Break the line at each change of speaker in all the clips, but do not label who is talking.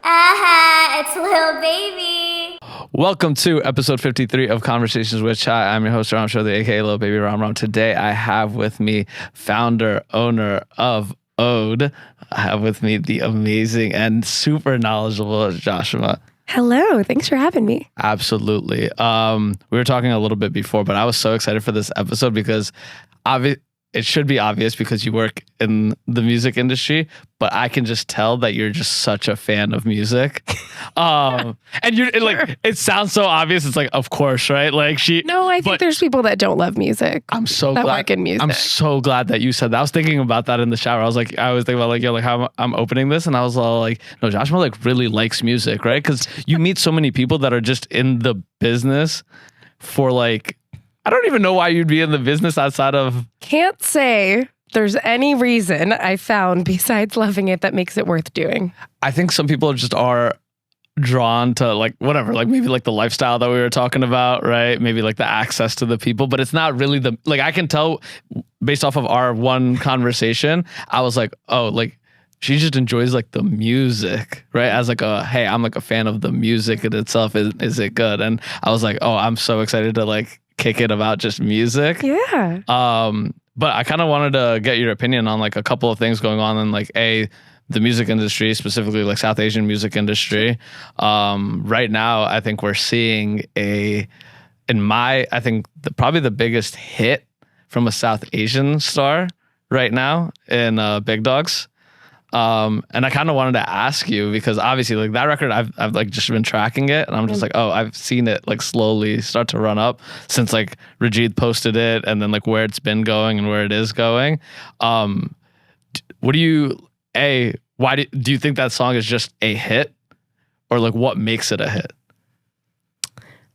It's Lil Baby.
Welcome to episode 53 of Conversations with Chai. I'm your host, Ihram Chowdhury, aka Lil Baby Ram Ram. Today I have with me founder, owner of Ode. I have with me the amazing and super knowledgeable Jashima.
Hello, thanks for having me.
Absolutely. We were talking a little bit before, but I was so excited for this episode because it should be obvious because you work in the music industry, but I can just tell that you're just such a fan of music. And it sounds so obvious. It's like, of course, right? Like
I think there's people that don't love music.
I'm so
that
glad.
Work in music.
I'm so glad that you said that. I was thinking about that in the shower. I was thinking about how I'm opening this, and I was all like, no, Joshua really likes music, right? Because you meet so many people that are just in the business for I don't even know why you'd be in the business outside of...
Can't say there's any reason I found besides loving it that makes it worth doing.
I think some people just are drawn to maybe the lifestyle that we were talking about, right? Maybe the access to the people, but it's not really I can tell based off of our one conversation, I was like, oh, she just enjoys the music, right? As hey, I'm a fan of the music in itself. Is it good? And I was like, oh, I'm so excited to kick it about just music.
Yeah.
But I kind of wanted to get your opinion on a couple of things going on in the music industry, specifically South Asian music industry. Right now, I think we're seeing probably the biggest hit from a South Asian star right now in Big Dawgs. And I kind of wanted to ask you because obviously that record I've just been tracking it and I'm just I've seen it slowly start to run up since Rajid posted it and then where it's been going and where it is going. What do you do you think that song is just a hit or what makes it a hit?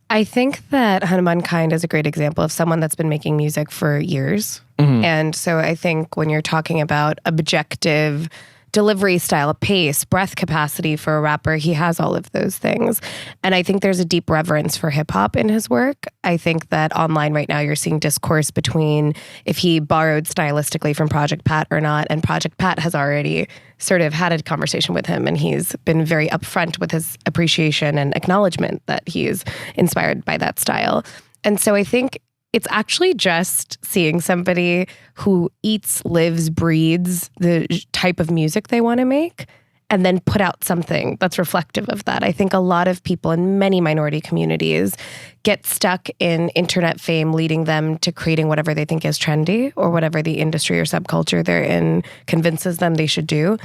I think that Hanumankind is a great example of someone that's been making music for years. Mm-hmm. And so I think when you're talking about objective delivery style, pace, breath capacity for a rapper, he has all of those things. And I think there's a deep reverence for hip hop in his work. I think that online right now you're seeing discourse between if he borrowed stylistically from Project Pat or not. And Project Pat has already sort of had a conversation with him and he's been very upfront with his appreciation and acknowledgement that he's inspired by that style. And so I think it's actually just seeing somebody who eats, lives, breathes the type of music they want to make and then put out something that's reflective of that. I think a lot of people in many minority communities get stuck in internet fame leading them to creating whatever they think is trendy or whatever the industry or subculture they're in convinces them they should do.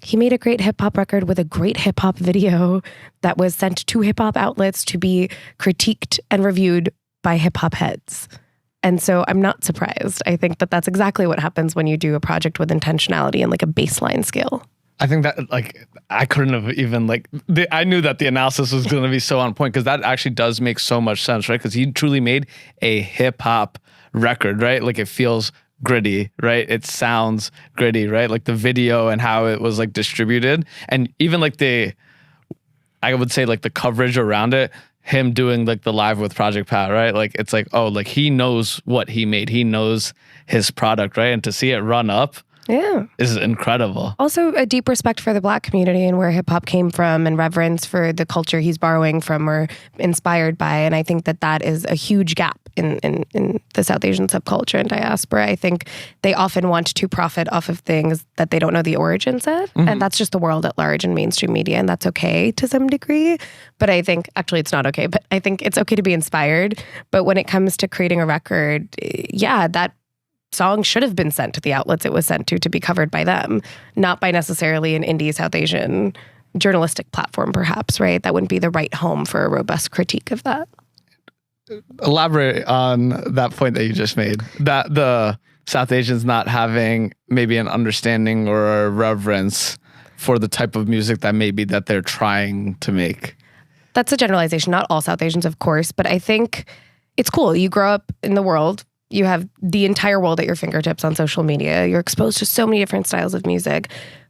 He made a great hip hop record with a great hip hop video that was sent to hip hop outlets to be critiqued and reviewed by hip hop heads. And so I'm not surprised. I think that that's exactly what happens when you do a project with intentionality and a baseline skill.
I think that I couldn't have even I knew that the analysis was going to be so on point because that actually does make so much sense, right? Because he truly made a hip hop record, right? It feels gritty, right? It sounds gritty, right? The video and how it was distributed and even I would say the coverage around it, him doing the live with Project Pat, right? It's he knows what he made. He knows his product, right? And to see it run up is incredible.
Also a deep respect for the Black community and where hip hop came from and reverence for the culture he's borrowing from or inspired by. And I think that that is a huge gap in the South Asian subculture and diaspora. I think they often want to profit off of things that they don't know the origins of. Mm-hmm. And that's just the world at large in mainstream media. And that's okay to some degree. But I think, actually it's not okay, but I think it's okay to be inspired. But when it comes to creating a record, that song should have been sent to the outlets it was sent to be covered by them, not by necessarily an indie South Asian journalistic platform, perhaps, right? That wouldn't be the right home for a robust critique of that.
Elaborate on that point that you just made, that the South Asians not having maybe an understanding or a reverence for the type of music that they're trying to make.
That's a generalization, not all South Asians, of course, but I think it's cool. You grow up in the world, you have the entire world at your fingertips on social media, you're exposed to so many different styles of music,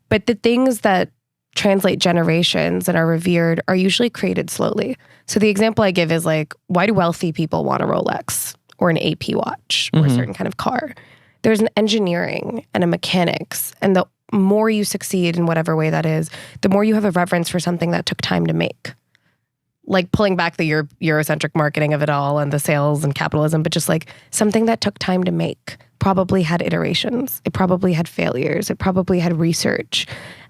but the things that translate generations and are revered are usually created slowly. So the example I give is why do wealthy people want a Rolex or an AP watch or a certain kind of car? There's an engineering and a mechanics and the more you succeed in whatever way that is, the more you have a reverence for something that took time to make. Like pulling back the Eurocentric marketing of it all and the sales and capitalism, but just like something that took time to make probably had iterations. It probably had failures. It probably had research.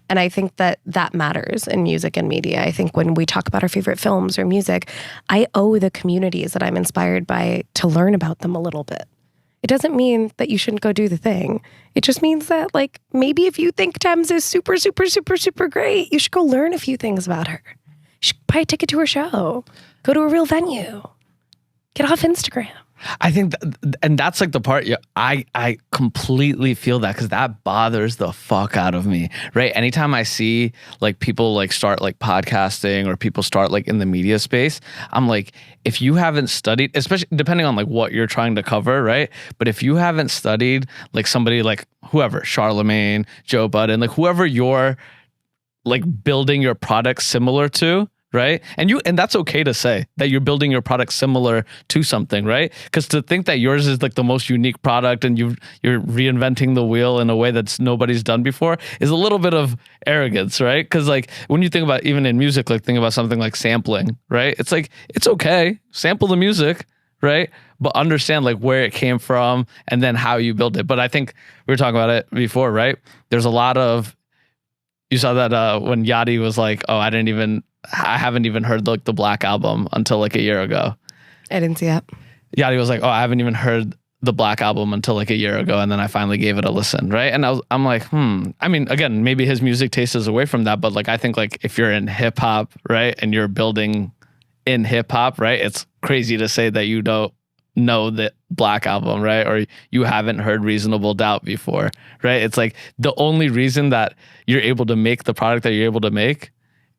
And I think that matters in music and media. I think when we talk about our favorite films or music, I owe the communities that I'm inspired by to learn about them a little bit. It doesn't mean that you shouldn't go do the thing. It just means that like maybe if you think Thames is super, super, super, super great, you should go learn a few things about her. You should buy a ticket to her show. Go to a real venue. Get off Instagram.
I think, and that's like the part I completely feel that, because that bothers the fuck out of me, right? Anytime I see like people like start like podcasting or people start like in the media space, I'm like, if you haven't studied, especially depending on like what you're trying to cover, right? But if you haven't studied like somebody like whoever, Charlemagne, Joe Budden, like whoever you're like building your product similar to, right? And that's okay to say that you're building your product similar to something, right? Because to think that yours is like the most unique product and you're reinventing the wheel in a way that's nobody's done before is a little bit of arrogance, right? Because like when you think about, even in music, like think about something like sampling, right? It's like, it's okay, sample the music, right? But understand like where it came from and then how you build it. But I think we were talking about it before, right? There's a lot of, you saw that when Yachty was like, oh, I haven't even heard like the Black album until like a year ago.
I didn't see that.
Yachty was like, oh, I haven't even heard the Black album until like a year ago. And then I finally gave it a listen, right? And I'm like, I mean, again, maybe his music taste is away from that, but like I think like if you're in hip hop, right, and you're building in hip hop, right, it's crazy to say that you don't know the Black album, right? Or you haven't heard Reasonable Doubt before, right? It's like the only reason that you're able to make the product that you're able to make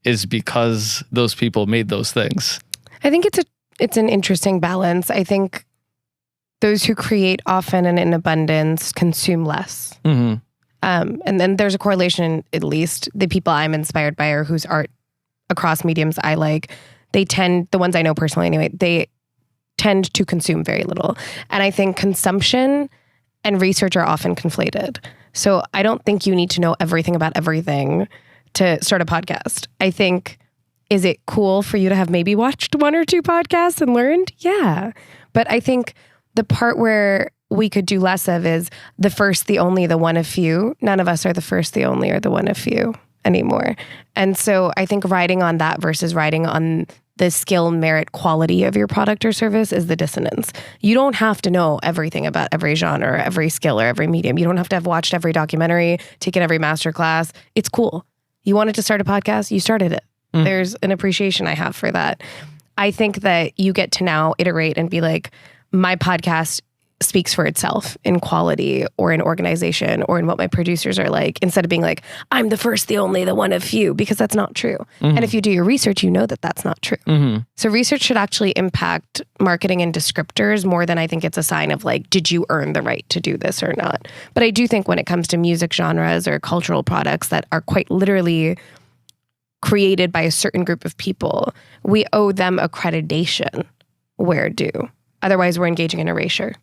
is because those people made those things. I
think it's an interesting balance. I think those who create often and in abundance consume less. Mm-hmm. And then there's a correlation, at least the people I'm inspired by or whose art across mediums I like, the ones I know personally anyway, they tend to consume very little. And I think consumption and research are often conflated. So I don't think you need to know everything about everything to start a podcast. I think, is it cool for you to have maybe watched one or two podcasts and learned? Yeah. But I think the part where we could do less of is the first, the only, the one of few. None of us are the first, the only, or the one of few anymore. And so I think riding on that versus riding on the skill, merit, quality of your product or service is the dissonance. You don't have to know everything about every genre, or every skill, or every medium. You don't have to have watched every documentary, taken every masterclass. It's cool. You wanted to start a podcast, you started it. There's an appreciation I have for that. I think that you get to now iterate and be like, my podcast speaks for itself in quality or in organization or in what my producers are like, instead of being like, I'm the first, the only, the one of few, because that's not true. Mm-hmm. And if you do your research, you know that that's not true. Mm-hmm. So research should actually impact marketing and descriptors more than I think it's a sign of like, did you earn the right to do this or not? But I do think when it comes to music genres or cultural products that are quite literally created by a certain group of people, we owe them accreditation where due. Otherwise, we're engaging in erasure.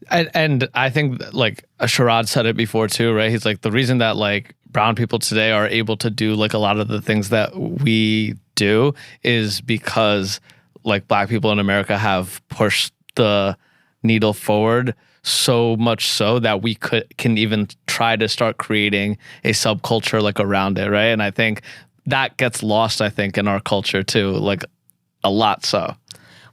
And I think like Sharad said it before too, right? He's like, the reason that like brown people today are able to do like a lot of the things that we do is because like black people in America have pushed the needle forward so much so that we can even try to start creating a subculture like around it, right? And I think that gets lost, I think, in our culture too, like a lot so.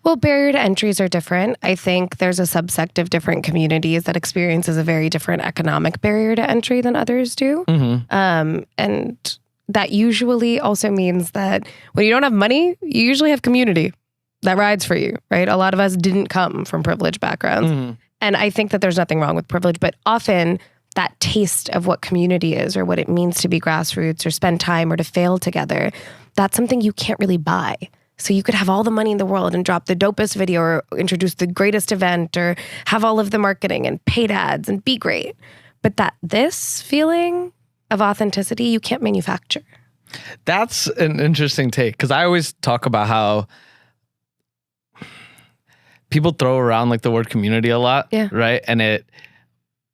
Well, barrier to entries are different. I think there's a subsect of different communities that experiences a very different economic barrier to entry than others do. Mm-hmm. And that usually also means that when you don't have money, you usually have community that rides for you, right? A lot of us didn't come from privileged backgrounds. Mm-hmm. And I think that there's nothing wrong with privilege, but often that taste of what community is or what it means to be grassroots or spend time or to fail together, that's something you can't really buy. So you could have all the money in the world and drop the dopest video or introduce the greatest event or have all of the marketing and paid ads and be great. But this feeling of authenticity, you can't manufacture.
That's an interesting take, because I always talk about how people throw around like the word community a lot, yeah, right? And it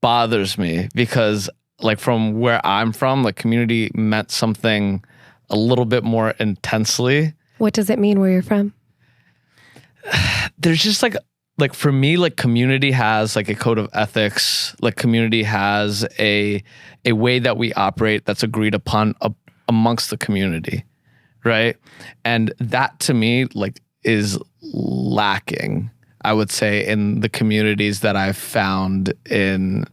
bothers me because like from where I'm from, like community meant something a little bit more intensely.
What does it mean where you're from?
There's just like for me, like community has like a code of ethics, like community has a way that we operate that's agreed upon amongst the community, right? And that to me like is lacking, I would say, in the communities that I've found in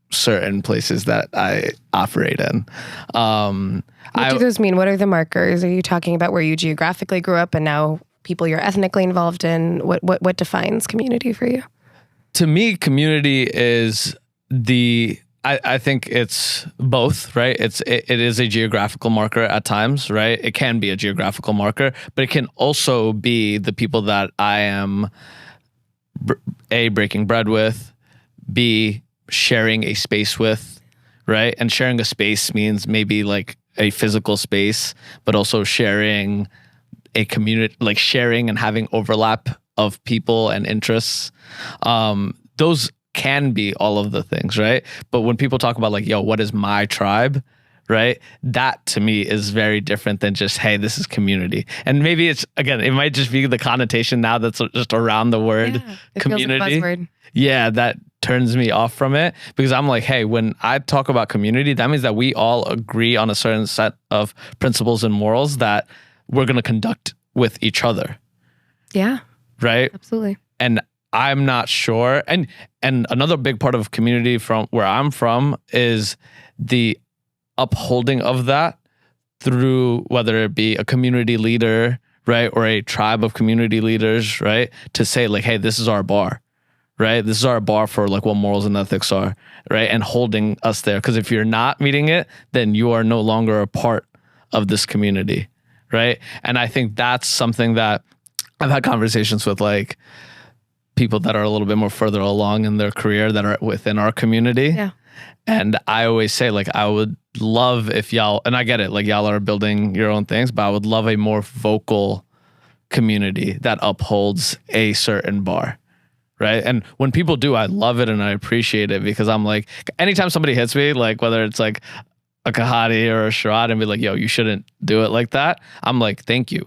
certain places that I operate in.
What do those mean? What are the markers? Are you talking about where you geographically grew up and now people you're ethnically involved in? What defines community for you?
To me, community is I think it's both, right? It is a geographical marker at times, right? It can be a geographical marker, but it can also be the people that I am A, breaking bread with, B, sharing a space with, right? And sharing a space means maybe like a physical space, but also sharing a community, like sharing and having overlap of people and interests. Those can be all of the things, right? But when people talk about like, yo, what is my tribe, right? That to me is very different than just, hey, this is community. And maybe it's, again, it might just be the connotation now that's just around the word community. Feels like a buzzword. Yeah, that turns me off from it, because I'm like, hey, when I talk about community, that means that we all agree on a certain set of principles and morals that we're going to conduct with each other. Yeah. Right?
Absolutely.
And I'm not sure. And another big part of community from where I'm from is the upholding of that through whether it be a community leader, right? Or a tribe of community leaders, right? To say like, hey, this is our bar, right? This is our bar for like what morals and ethics are, right? And holding us there. Because if you're not meeting it, then you are no longer a part of this community, right? And I think that's something that I've had conversations with like people that are a little bit more further along in their career that are within our community. Yeah. And I always say like, I would love if y'all, and I get it, like y'all are building your own things, but I would love a more vocal community that upholds a certain bar. Right. And when people do, I love it and I appreciate it, because I'm like, anytime somebody hits me, like whether it's like a Kahati or a Sharad and be like, yo, you shouldn't do it like that. I'm like, thank you.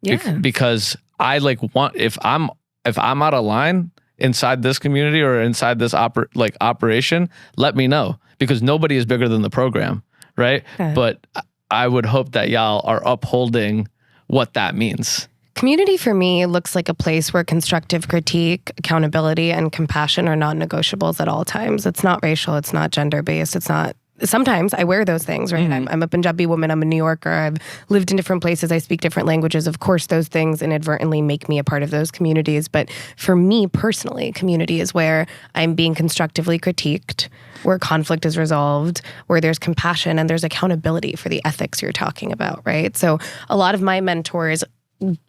Yeah. Because I like want, if I'm out of line inside this community or inside this operation, let me know, because nobody is bigger than the program. Right. Okay. But I would hope that y'all are upholding what that means.
Community for me looks like a place where constructive critique, accountability, and compassion are non-negotiables at all times. It's not racial. It's not gender-based. It's not... Sometimes I wear those things, right? Mm-hmm. I'm a Punjabi woman. I'm a New Yorker. I've lived in different places. I speak different languages. Of course, those things inadvertently make me a part of those communities. But for me personally, community is where I'm being constructively critiqued, where conflict is resolved, where there's compassion and there's accountability for the ethics you're talking about, right? So a lot of my mentors,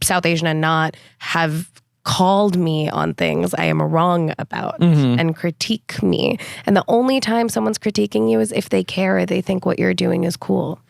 South Asian and not, have called me on things I am wrong about and critique me. And the only time someone's critiquing you is if they care or they think what you're doing is cool.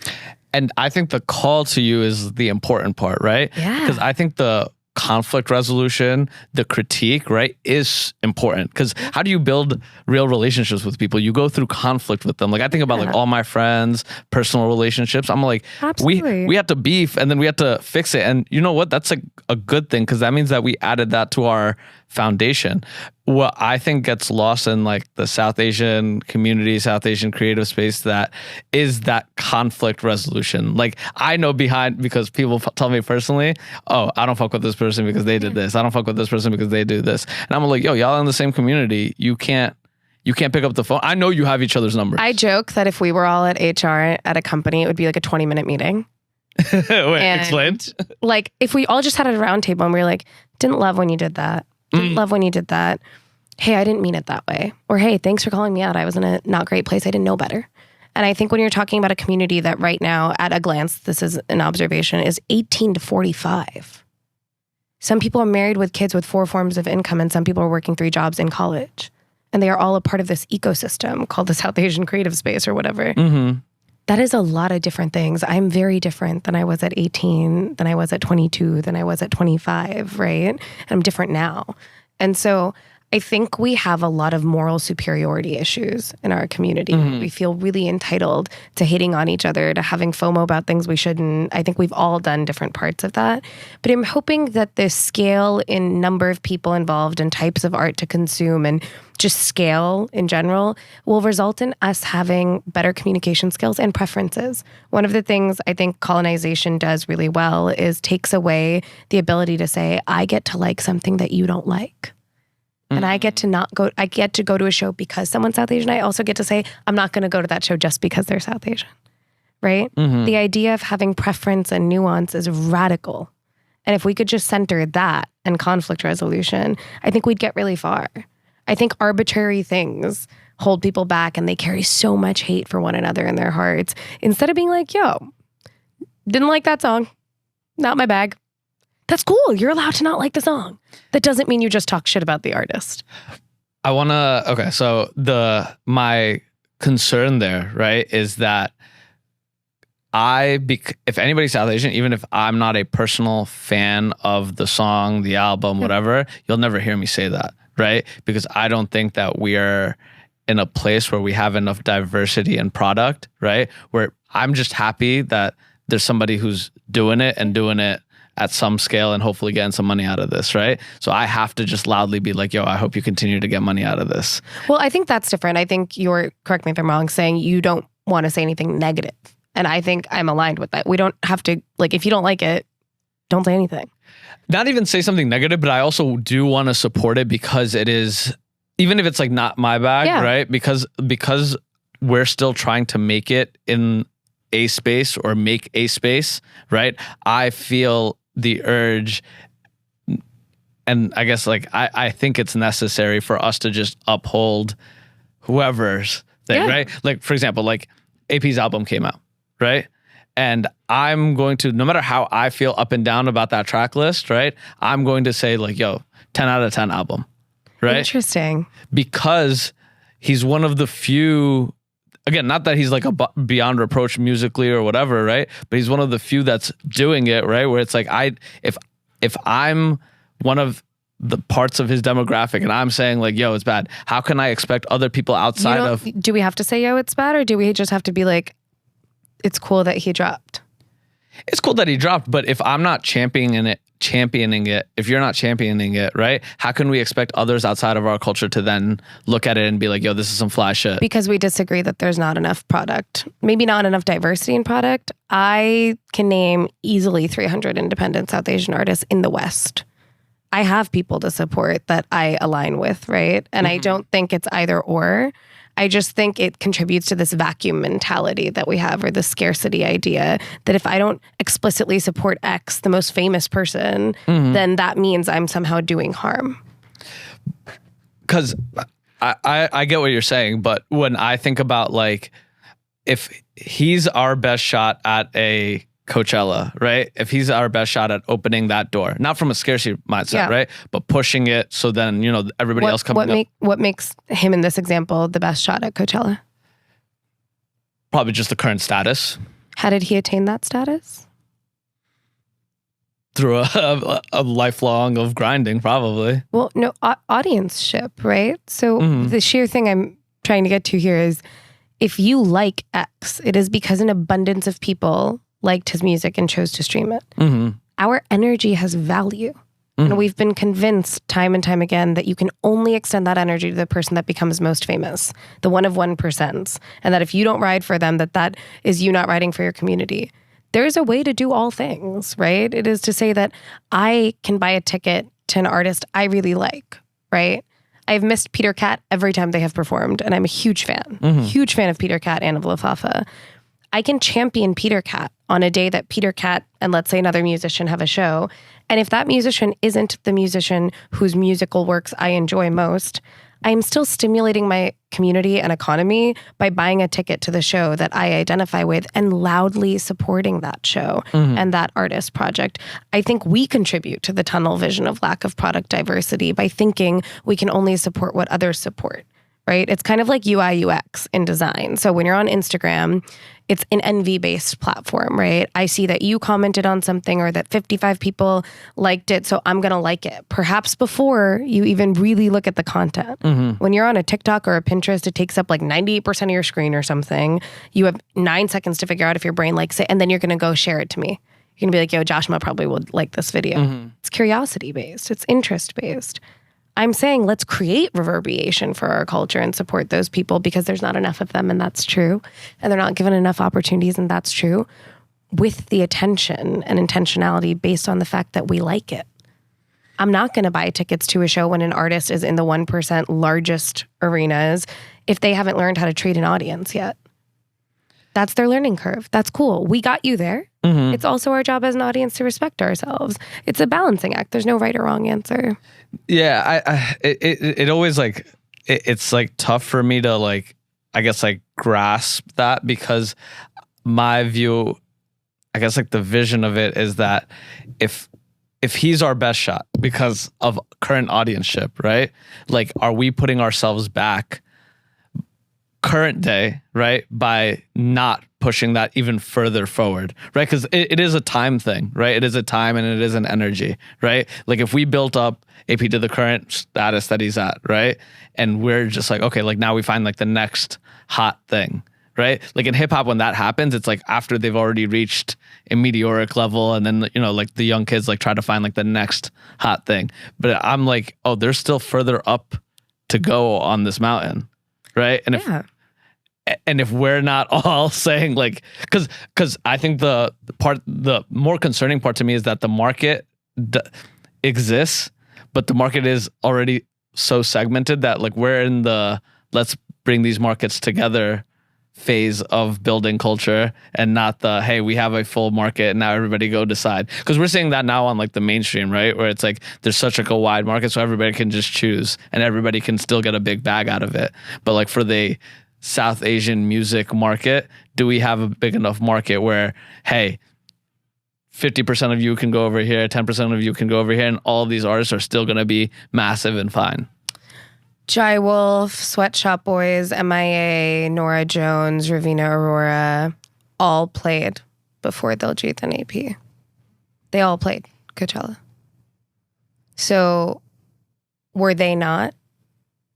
And I think the call to you is the important part, right? Yeah. Because I think the conflict resolution, the critique, right, is important. Because how do you build real relationships with people? You go through conflict with them. Like I think about like all my friends, personal relationships. I'm like, we have to beef and then we have to fix it. And you know what? That's like a good thing, because that means that we added that to our foundation. What I think gets lost in like the South Asian community, South Asian creative space, that is that conflict resolution. Like I know because people tell me personally, oh, I don't fuck with this person because they did this. I don't fuck with this person because they do this. And I'm like, yo, y'all in the same community. You can't pick up the phone. I know you have each other's numbers.
I joke that if we were all at HR at a company, it would be like a 20-minute meeting.
Wait, explain.
Like if we all just had a round table and we were like, didn't love when you did that. Didn't love when you did that. Hey, I didn't mean it that way. Or hey, thanks for calling me out. I was in a not great place. I didn't know better. And I think when you're talking about a community that right now, at a glance, this is an observation, is 18 to 45. Some people are married with kids with 4 forms of income, and some people are working 3 jobs in college. And they are all a part of this ecosystem called the South Asian creative space or whatever. Mm-hmm. That is a lot of different things. I'm very different than I was at 18, than I was at 22, than I was at 25, right? And I'm different now. And so I think we have a lot of moral superiority issues in our community. We feel really entitled to hating on each other, to having FOMO about things we shouldn't. I think we've all done different parts of that. But I'm hoping that the scale in number of people involved and types of art to consume and just scale in general will result in us having better communication skills and preferences. One of the things I think colonization does really well is takes away the ability to say, I get to like something that you don't like. And I get to go to a show because someone's South Asian. I also get to say, I'm not going to go to that show just because they're South Asian, right? The idea of having preference and nuance is radical. And if we could just center that and conflict resolution, I think we'd get really far. I think arbitrary things hold people back and they carry so much hate for one another in their hearts. Instead of being like, yo, didn't like that song, not my bag. That's cool. You're allowed to not like the song. That doesn't mean you just talk shit about the artist.
So my concern there, right, is that if anybody's South Asian, even if I'm not a personal fan of the song, the album, whatever, you'll never hear me say that, right? Because I don't think that we are in a place where we have enough diversity in product, right? Where I'm just happy that there's somebody who's doing it at some scale and hopefully getting some money out of this, right? So I have to just loudly be like, yo, I hope you continue to get money out of this.
Well, I think that's different. I think you're, correct me if I'm wrong, saying you don't want to say anything negative. And I think I'm aligned with that. We don't have to, like, if you don't like it, don't say anything.
Not even say something negative, but I also do want to support it because it is, even if it's like not my bag, right? Because we're still trying to make it in a space or make a space, right? I feel the urge, and I guess like I think it's necessary for us to just uphold whoever's thing, right? Like, for example, like AP's album came out, right? And I'm going to, no matter how I feel up and down about that track list, right? I'm going to say like, yo, 10 out of 10 album, right?
Interesting.
Because he's one of the few, again, not that he's like a beyond reproach musically or whatever, right? But he's one of the few that's doing it, right? Where it's like, if I'm one of the parts of his demographic and I'm saying like, yo, it's bad, how can I expect other people outside of...
Do we have to say, yo, it's bad? Or do we just have to be like, it's cool that he dropped?
It's cool that he dropped, but if I'm not championing it, if you're not championing it, right? How can we expect others outside of our culture to then look at it and be like, yo, this is some fly shit?
Because we disagree that there's not enough product. Maybe not enough diversity in product. I can name easily 300 independent South Asian artists in the West. I have people to support that I align with, right? And I don't think it's either or. I just think it contributes to this vacuum mentality that we have, or the scarcity idea that if I don't explicitly support X, the most famous person, then that means I'm somehow doing harm.
Because I get what you're saying, but when I think about like, if he's our best shot at a Coachella, right? If he's our best shot at opening that door, not from a scarcity mindset, right? But pushing it so then, you know, everybody else coming up.
What makes him in this example the best shot at Coachella?
Probably just the current status.
How did he attain that status?
Through a lifelong of grinding, probably.
Well, no, audienceship, right? So the sheer thing I'm trying to get to here is, if you like X, it is because an abundance of people liked his music and chose to stream it. Our energy has value. And we've been convinced time and time again that you can only extend that energy to the person that becomes most famous, the 1 of 1%. And that if you don't ride for them, that is you not riding for your community. There's a way to do all things, right? It is to say that I can buy a ticket to an artist I really like, right? I've missed Peter Cat every time they have performed, and I'm a huge fan. Huge fan of Peter Cat and of Lafafa. I can champion Peter Cat on a day that Peter Cat and let's say another musician have a show. And if that musician isn't the musician whose musical works I enjoy most, I'm still stimulating my community and economy by buying a ticket to the show that I identify with and loudly supporting that show and that artist project. I think we contribute to the tunnel vision of lack of product diversity by thinking we can only support what others support. right? It's kind of like UI UX in design. So when you're on Instagram, it's an envy-based platform, right? I see that you commented on something or that 55 people liked it, so I'm going to like it. Perhaps before you even really look at the content. When you're on a TikTok or a Pinterest, it takes up like 98% of your screen or something. You have 9 seconds to figure out if your brain likes it, and then you're going to go share it to me. You're going to be like, yo, Jashima probably would like this video. It's curiosity-based. It's interest-based. I'm saying let's create reverberation for our culture and support those people because there's not enough of them, and that's true. And they're not given enough opportunities, and that's true, with the attention and intentionality based on the fact that we like it. I'm not going to buy tickets to a show when an artist is in the 1% largest arenas if they haven't learned how to treat an audience yet. That's their learning curve. That's cool. We got you there. It's also our job as an audience to respect ourselves. It's a balancing act. There's no right or wrong answer.
Yeah, it always like it's like tough for me to like, I guess, like grasp that, because my view, I guess, like the vision of it is that if he's our best shot because of current audienceship, right? Like, are we putting ourselves back current day, right, by not pushing that even further forward, right? Because it is a time thing, right? It is a time and it is an energy, right? Like if we built up AP to the current status that he's at, right? And we're just like, okay, like now we find like the next hot thing, right? Like in hip hop, when that happens, it's like after they've already reached a meteoric level, and then, you know, like the young kids like try to find like the next hot thing. But I'm like, oh, there's still further up to go on this mountain, right? And if we're not all saying like, because I think the more concerning part to me is that the market exists, but the market is already so segmented that like we're in the let's bring these markets together phase of building culture, and not the, hey, we have a full market and now everybody go decide. Because we're seeing that now on like the mainstream, right? Where it's like there's such like a wide market, so everybody can just choose and everybody can still get a big bag out of it. But like for the South Asian music market, do we have a big enough market where, hey, 50% of you can go over here, 10% of you can go over here, and all of these artists are still going to be massive and fine?
Jai Wolf, Sweatshop Boys, MIA, Nora Jones, Ravina Aurora, all played before Diljit and AP. They all played Coachella. So were they not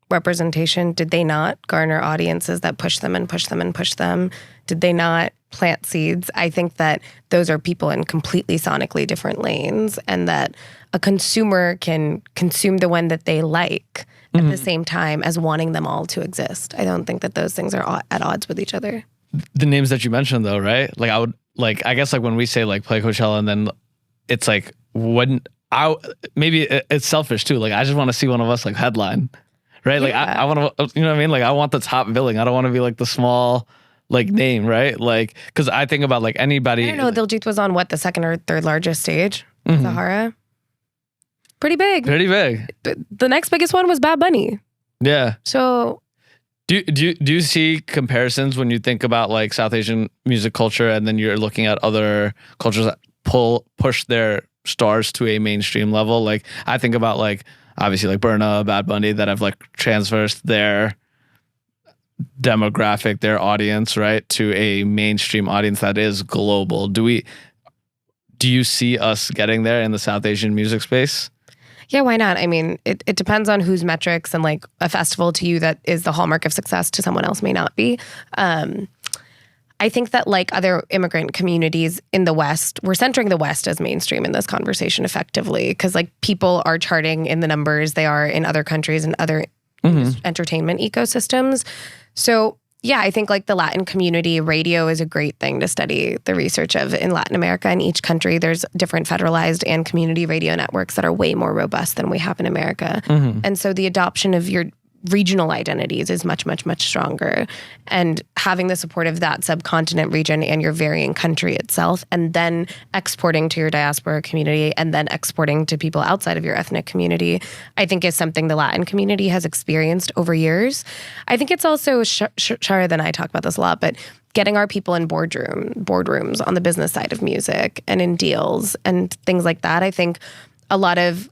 representation? Did they not garner audiences that push them and push them and push them? Did they not plant seeds? I think that those are people in completely sonically different lanes, and that a consumer can consume the one that they like at the same time as wanting them all to exist. I don't think that those things are at odds with each other.
The names that you mentioned though, right? Like I would, like, I guess like when we say like play Coachella, and then it's like, maybe it's selfish too. Like I just want to see one of us like headline. Right? Like, I want to, you know what I mean? Like, I want the top billing. I don't want to be like the small, like, name, right? Like, because I think about like anybody.
I don't know. Diljit was on what, the second or third largest stage? Sahara? Pretty big.
Pretty big.
The next biggest one was Bad Bunny.
Yeah.
So.
Do you see comparisons when you think about like South Asian music culture, and then you're looking at other cultures that push their stars to a mainstream level? Like, I think about like, obviously like Burna, Bad Bunny, that have like transversed their demographic, their audience, right, to a mainstream audience that is global. Do you see us getting there in the South Asian music space?
Yeah, why not? I mean, it depends on whose metrics, and like a festival to you that is the hallmark of success to someone else may not be. I think that like other immigrant communities in the West, we're centering the West as mainstream in this conversation effectively, because like people are charting in the numbers they are in other countries and other entertainment ecosystems. So yeah, I think like the Latin community radio is a great thing to study the research of in Latin America. In each country, there's different federalized and community radio networks that are way more robust than we have in America. And so the adoption of your regional identities is much, much, much stronger. And having the support of that subcontinent region and your varying country itself, and then exporting to your diaspora community, and then exporting to people outside of your ethnic community, I think is something the Latin community has experienced over years. I think it's also, Shara and I talk about this a lot, but getting our people in boardrooms on the business side of music and in deals and things like that. I think a lot of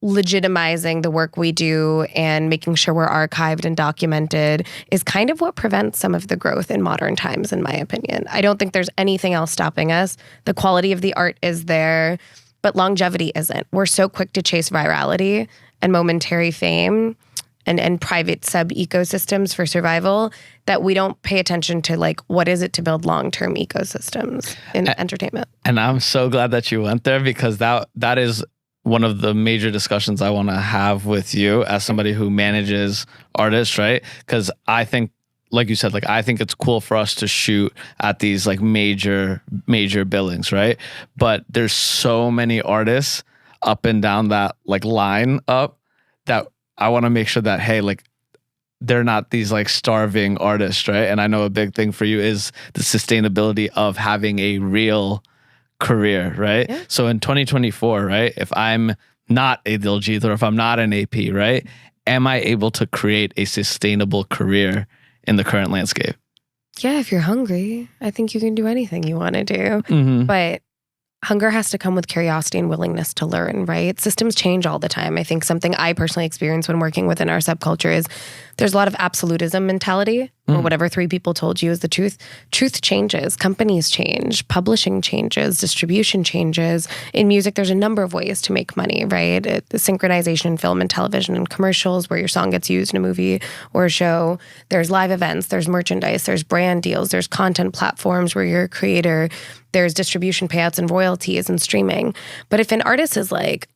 legitimizing the work we do and making sure we're archived and documented is kind of what prevents some of the growth in modern times, in my opinion. I don't think there's anything else stopping us. The quality of the art is there, but longevity isn't. We're so quick to chase virality and momentary fame and private sub-ecosystems for survival that we don't pay attention to, like, what is it to build long-term ecosystems in entertainment.
And I'm so glad that you went there, because that is one of the major discussions I want to have with you as somebody who manages artists, right? Because I think, like you said, like, I think it's cool for us to shoot at these like major billings, right? But there's so many artists up and down that like line up that I want to make sure that, hey, like, they're not these like starving artists, right? And I know a big thing for you is the sustainability of having a real career, right? Yeah. So in 2024, right, if I'm not a Diljit or if I'm not an AP, right, am I able to create a sustainable career in the current landscape?
Yeah, if you're hungry, I think you can do anything you want to do. But hunger has to come with curiosity and willingness to learn, right? Systems change all the time. I think something I personally experience when working within our subculture is there's a lot of absolutism mentality, or whatever 3 people told you is the truth. Truth changes. Companies change. Publishing changes. Distribution changes. In music, there's a number of ways to make money, right? The synchronization in film and television and commercials where your song gets used in a movie or a show. There's live events. There's merchandise. There's brand deals. There's content platforms where you're a creator. There's distribution payouts and royalties and streaming. But if an artist is like,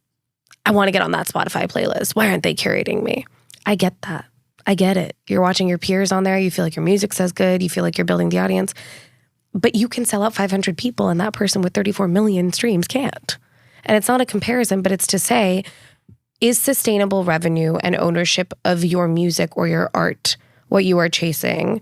I want to get on that Spotify playlist, why aren't they curating me? I get that. I get it. You're watching your peers on there. You feel like your music says good. You feel like you're building the audience. But you can sell out 500 people and that person with 34 million streams can't. And it's not a comparison, but it's to say, is sustainable revenue and ownership of your music or your art what you are chasing?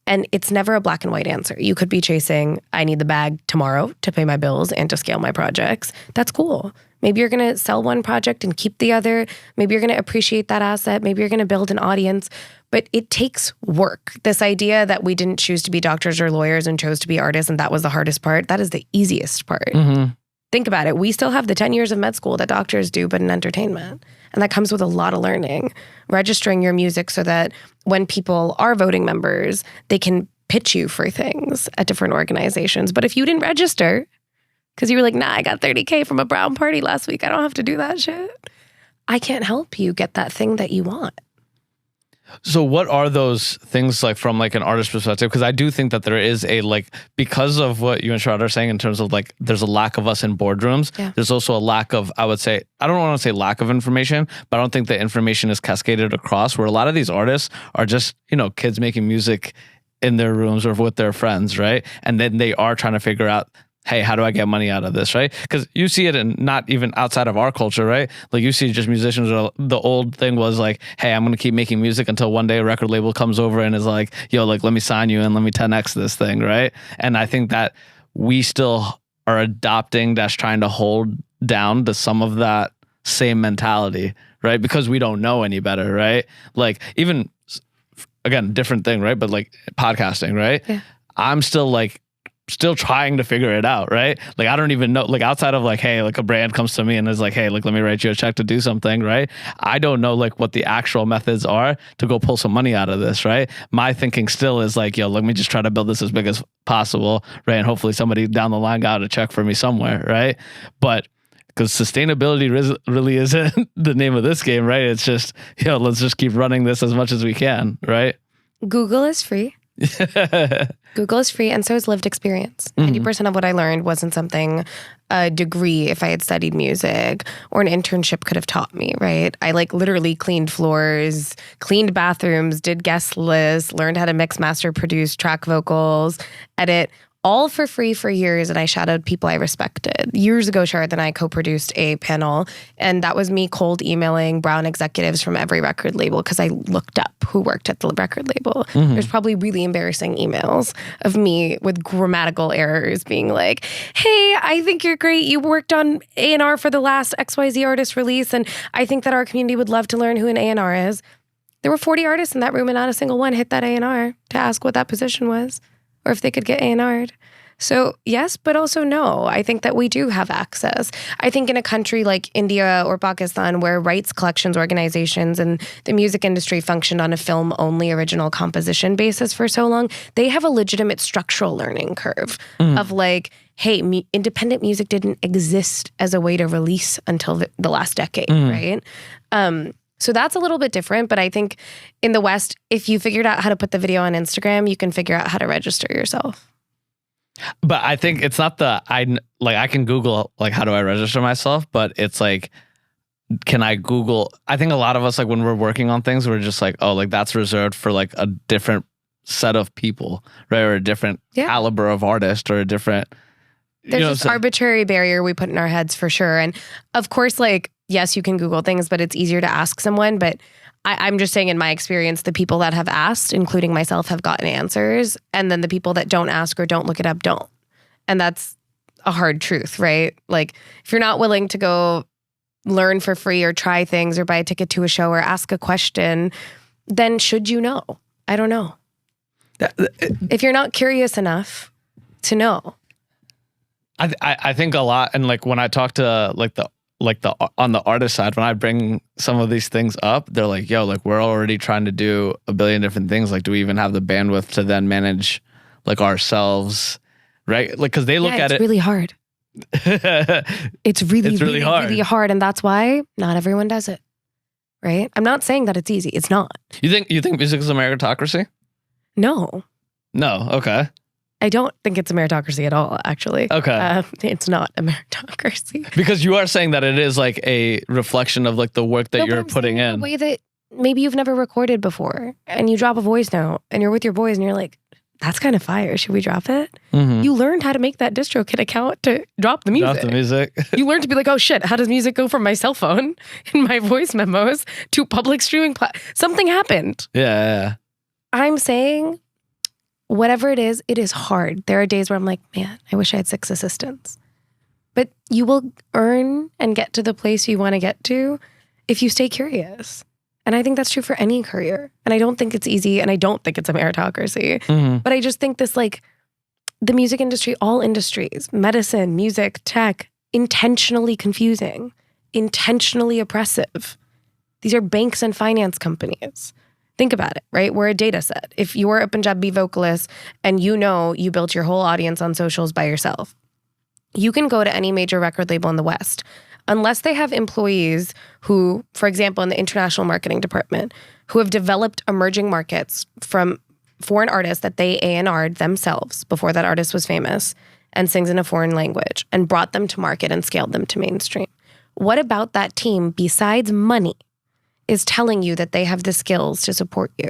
And it's never a black and white answer. You could be chasing, I need the bag tomorrow to pay my bills and to scale my projects. That's cool. Maybe you're going to sell one project and keep the other. Maybe you're going to appreciate that asset. Maybe you're going to build an audience. But it takes work. This idea that we didn't choose to be doctors or lawyers and chose to be artists and that was the hardest part, that is the easiest part. Think about it. We still have the 10 years of med school that doctors do, but in entertainment. And that comes with a lot of learning. Registering your music so that when people are voting members, they can pitch you for things at different organizations. But if you didn't register, because you were like, nah, I got 30K from a brown party last week, I don't have to do that shit, I can't help you get that thing that you want.
So what are those things like from like an artist perspective? Because I do think that there is a like, because of what you and Charlotte are saying in terms of like, there's a lack of us in boardrooms. Yeah. There's also a lack of, I would say, I don't want to say lack of information, but I don't think the information is cascaded across, where a lot of these artists are just, you know, kids making music in their rooms or with their friends, right? And then they are trying to figure out, hey, how do I get money out of this, right? Because you see it in not even outside of our culture, right? Like you see just musicians, the old thing was like, hey, I'm going to keep making music until one day a record label comes over and is like, yo, like, let me sign you and let me 10X this thing, right? And I think that we still are adopting / trying to hold down to some of that same mentality, right? Because we don't know any better, right? Like even, again, different thing, right? But like podcasting, right? Yeah. I'm still trying to figure it out, right? Like, I don't even know, like outside of like, hey, like a brand comes to me and is like, hey, like, let me write you a check to do something, right? I don't know like what the actual methods are to go pull some money out of this, right? My thinking still is like, yo, let me just try to build this as big as possible, right? And hopefully somebody down the line got a check for me somewhere, right? But because sustainability really isn't the name of this game, right? It's just, yo, let's just keep running this as much as we can, right?
Google is free. Google is free, and so is lived experience. 90% of what I learned wasn't something a degree, if I had studied music, or an internship could have taught me, right? I like literally cleaned floors, cleaned bathrooms, did guest lists, learned how to mix, master, produce, track vocals, edit, all for free for years, and I shadowed people I respected. Years ago, Sharad and I co-produced a panel, and that was me cold emailing brown executives from every record label because I looked up who worked at the record label. There's probably really embarrassing emails of me with grammatical errors being like, hey, I think you're great. You worked on A&R for the last XYZ artist release, and I think that our community would love to learn who an A&R is. There were 40 artists in that room, and not a single one hit that A&R to ask what that position was, or if they could get A&R'd. So yes, but also no. I think that we do have access. I think in a country like India or Pakistan where rights collections organizations and the music industry functioned on a film-only original composition basis for so long, they have a legitimate structural learning curve of like, hey, independent music didn't exist as a way to release until the last decade, right? So that's a little bit different, but I think in the West, if you figured out how to put the video on Instagram, you can figure out how to register yourself.
But I think it's not I can Google like how do I register myself, but it's like, can I Google? I think a lot of us, like when we're working on things, we're just like, oh, like that's reserved for like a different set of people, right? Or a different caliber of artist or a different.
There's this arbitrary barrier we put in our heads for sure. And of course, like, yes, you can Google things, but it's easier to ask someone. But I'm just saying in my experience, the people that have asked, including myself, have gotten answers. And then the people that don't ask or don't look it up don't. And that's a hard truth, right? Like if you're not willing to go learn for free or try things or buy a ticket to a show or ask a question, then should you know? I don't know. If you're not curious enough to know.
I think a lot. And like when I talk to the on the artist side, when I bring some of these things up, they're like, yo, like we're already trying to do a billion different things. Like, do we even have the bandwidth to then manage like ourselves? Right. Like, cause they look at it.
It's really hard. It's really hard. And that's why not everyone does it. Right. I'm not saying that it's easy. It's not.
You think music is a meritocracy?
No.
Okay.
I don't think it's a meritocracy at all, actually.
Okay.
It's not a meritocracy.
Because you are saying that it is like a reflection of like the work that you're putting in.
The way that maybe you've never recorded before and you drop a voice note and you're with your boys and you're like, that's kind of fire. Should we drop it? Mm-hmm. You learned how to make that DistroKid account to drop the music. You learned to be like, oh shit, how does music go from my cell phone and my voice memos to public streaming? Something happened.
Yeah.
I'm saying whatever it is hard. There are days where I'm like, man, I wish I had 6 assistants. But you will earn and get to the place you want to get to if you stay curious. And I think that's true for any career. And I don't think it's easy, and I don't think it's a meritocracy. Mm-hmm. But I just think this, like, the music industry, all industries, medicine, music, tech, intentionally confusing, intentionally oppressive. These are banks and finance companies. Think about it, right? We're a data set. If you're a Punjabi vocalist and you know you built your whole audience on socials by yourself, you can go to any major record label in the West. Unless they have employees who, for example, in the international marketing department, who have developed emerging markets from foreign artists that they A&R'd themselves before that artist was famous and sings in a foreign language and brought them to market and scaled them to mainstream. What about that team, besides money, is telling you that they have the skills to support you?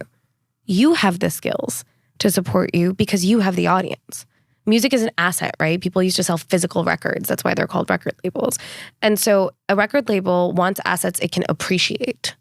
You have the skills to support you because you have the audience. Music is an asset, right? People used to sell physical records. That's why they're called record labels. And so a record label wants assets it can appreciate,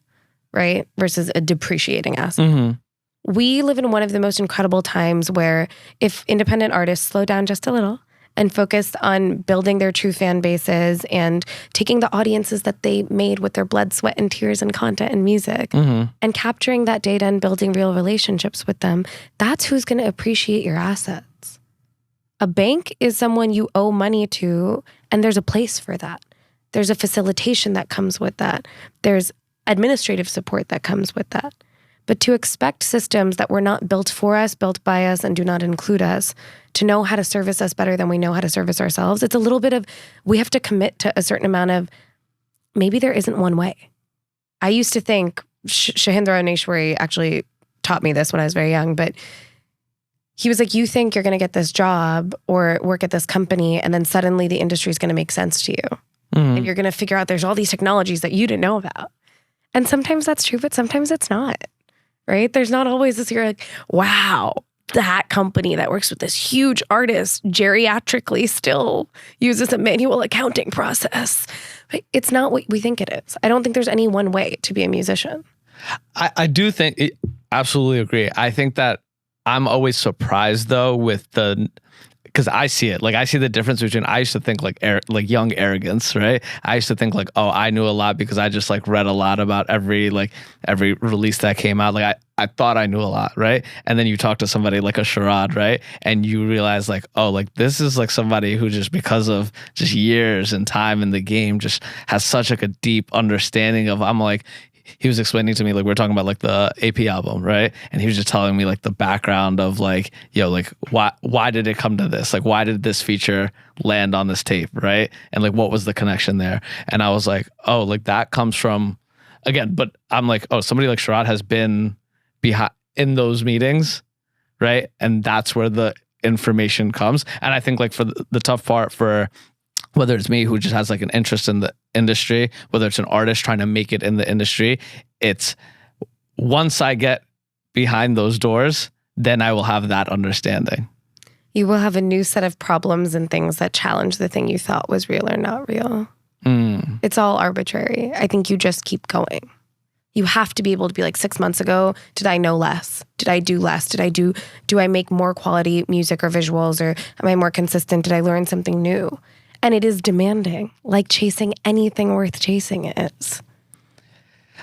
right? Versus a depreciating asset. Mm-hmm. We live in one of the most incredible times where if independent artists slow down just a little and focused on building their true fan bases and taking the audiences that they made with their blood, sweat, and tears and content and music and capturing that data and building real relationships with them, that's who's going to appreciate your assets. A bank is someone you owe money to, and there's a place for that. There's a facilitation that comes with that. There's administrative support that comes with that. But to expect systems that were not built for us, built by us, and do not include us, to know how to service us better than we know how to service ourselves, it's a little bit of, we have to commit to a certain amount of, maybe there isn't one way. I used to think, Shahindra Neshwari actually taught me this when I was very young, but he was like, you think you're going to get this job or work at this company, and then suddenly the industry is going to make sense to you. Mm-hmm. And you're going to figure out there's all these technologies that you didn't know about. And sometimes that's true, but sometimes it's not, right? There's not always this, you're like, wow, that company that works with this huge artist geriatrically still uses a manual accounting process. But it's not what we think it is. I don't think there's any one way to be a musician.
I do think, absolutely agree. I think that I'm always surprised though with because I see it. Like I see the difference between, I used to think like young arrogance, right? I used to think like, oh, I knew a lot because I just like read a lot about every release that came out. Like I thought I knew a lot, right? And then you talk to somebody like a Sharad, right? And you realize like, oh, like this is like somebody who just because of just years and time in the game just has such like a deep understanding of, I'm like, he was explaining to me, like we were talking about like the AP album, right? And he was just telling me like the background of like, yo, like why did it come to this? Like why did this feature land on this tape, right? And like what was the connection there? And I was like, oh, like that comes from, again, but I'm like, oh, somebody like Sharad has been behind in those meetings, right? And that's where the information comes. And I think like for the tough part for whether it's me who just has like an interest in the industry, whether it's an artist trying to make it in the industry, it's once I get behind those doors, then I will have that understanding.
You will have a new set of problems and things that challenge the thing you thought was real or not real. It's all arbitrary. I think you just keep going. You have to be able to be like, 6 months ago, did I know less? Did I do less? Do I make more quality music or visuals, or am I more consistent? Did I learn something new? And it is demanding, like chasing anything worth chasing is.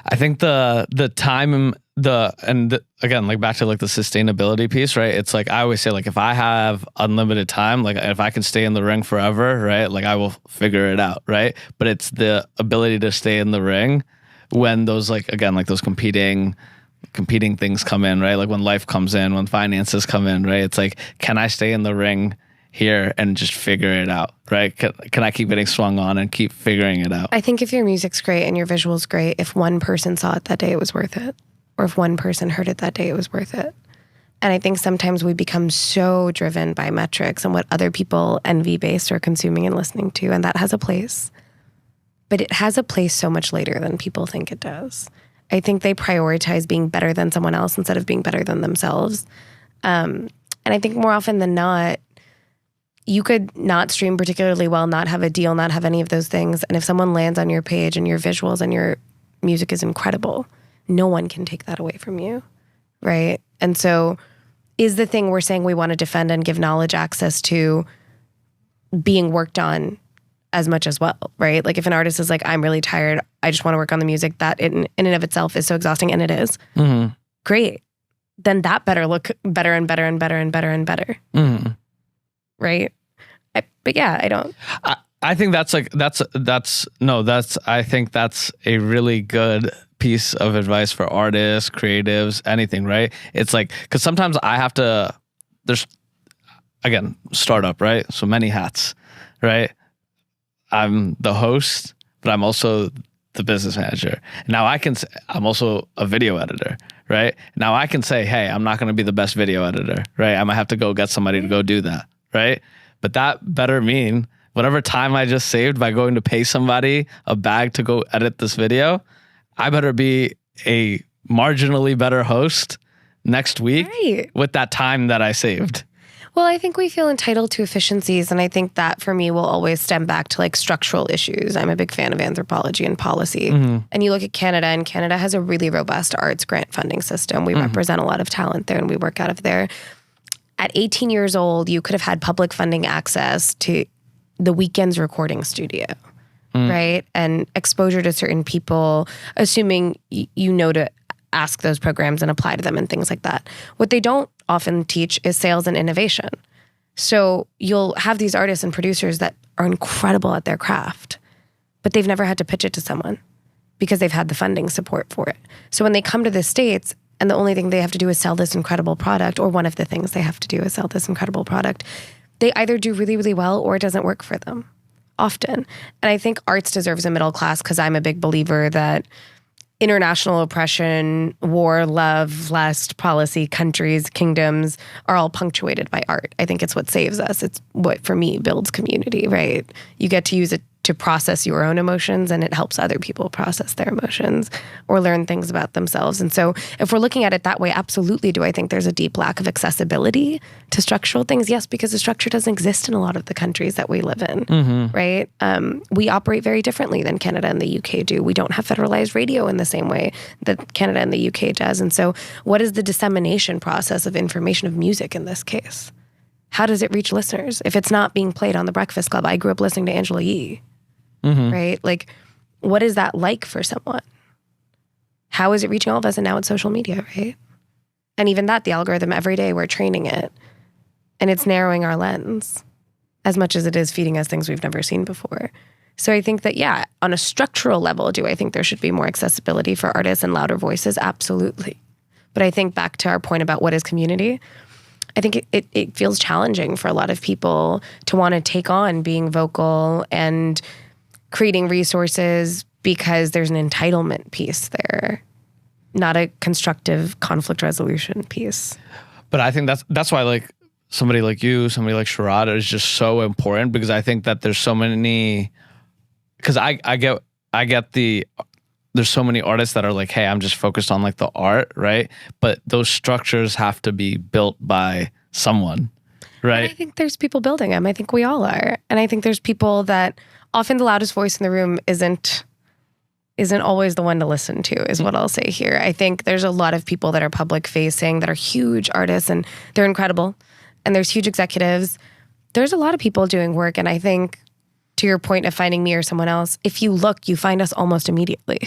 I think the time again, like back to like the sustainability piece, right? It's like I always say, like if I have unlimited time, like if I can stay in the ring forever, right? Like I will figure it out, right? But it's the ability to stay in the ring when those like, again, like those competing things come in, right? Like when life comes in, when finances come in, right? It's like, can I stay in the ring here and just figure it out, right? Can I keep getting swung on and keep figuring it out?
I think if your music's great and your visual's great, if one person saw it that day, it was worth it. Or if one person heard it that day, it was worth it. And I think sometimes we become so driven by metrics and what other people envy-based are consuming and listening to, and that has a place. But it has a place so much later than people think it does. I think they prioritize being better than someone else instead of being better than themselves. And I think more often than not, you could not stream particularly well, not have a deal, not have any of those things. And if someone lands on your page and your visuals and your music is incredible, no one can take that away from you, right? And so is the thing we're saying we want to defend and give knowledge access to being worked on as much as well, right? Like if an artist is like, I'm really tired, I just want to work on the music, that in and of itself is so exhausting, and it is. Great. Then that better look better and better and better and better and better. Right? But yeah, I don't.
I think I think that's a really good piece of advice for artists, creatives, anything, right? It's like, because sometimes I have to, there's, again, startup, right? So many hats, right? I'm the host, but I'm also the business manager. Now I'm also a video editor, right? Now I can say, hey, I'm not going to be the best video editor, right? I might have to go get somebody to go do that, right? But that better mean whatever time I just saved by going to pay somebody a bag to go edit this video, I better be a marginally better host next week with that time that I saved.
Well, I think we feel entitled to efficiencies, and I think that for me will always stem back to like structural issues. I'm a big fan of anthropology and policy. And you look at Canada, and Canada has a really robust arts grant funding system. We represent a lot of talent there, and we work out of there. At 18 years old, you could have had public funding access to the Weekend's recording studio, right? And exposure to certain people, assuming you know to ask those programs and apply to them and things like that. What they don't often teach is sales and innovation. So you'll have these artists and producers that are incredible at their craft, but they've never had to pitch it to someone because they've had the funding support for it. So when they come to the States and the only thing they have to do is sell this incredible product, or one of the things they have to do is sell this incredible product, they either do really, really well or it doesn't work for them often. And I think arts deserves a middle class because I'm a big believer that international oppression, war, love, lust, policy, countries, kingdoms are all punctuated by art. I think it's what saves us. It's what, for me, builds community, right? You get to use it to process your own emotions, and it helps other people process their emotions or learn things about themselves. And so if we're looking at it that way, absolutely do I think there's a deep lack of accessibility to structural things? Yes, because the structure doesn't exist in a lot of the countries that we live in, right? We operate very differently than Canada and the UK do. We don't have federalized radio in the same way that Canada and the UK does. And so what is the dissemination process of information of music in this case? how does it reach listeners if it's not being played on The Breakfast Club? I grew up listening to Angela Yee, right? Like, what is that like for someone? How is it reaching all of us? And now it's social media, right? And even that, the algorithm, every day we're training it, and it's narrowing our lens as much as it is feeding us things we've never seen before. So I think that, yeah, on a structural level, do I think there should be more accessibility for artists and louder voices? Absolutely. But I think back to our point about what is community, I think it feels challenging for a lot of people to want to take on being vocal and creating resources because there's an entitlement piece there, not a constructive conflict resolution piece.
But I think that's why, like, somebody like you, somebody like Sharada is just so important, because I think that there's so many, because I get there's so many artists that are like, hey, I'm just focused on like the art, right? But those structures have to be built by someone, right?
And I think there's people building them. I think we all are. And I think there's people that often the loudest voice in the room isn't always the one to listen to, is what I'll say here. I think there's a lot of people that are public facing that are huge artists, and they're incredible. And there's huge executives. There's a lot of people doing work. And I think, to your point of finding me or someone else, if you look, you find us almost immediately.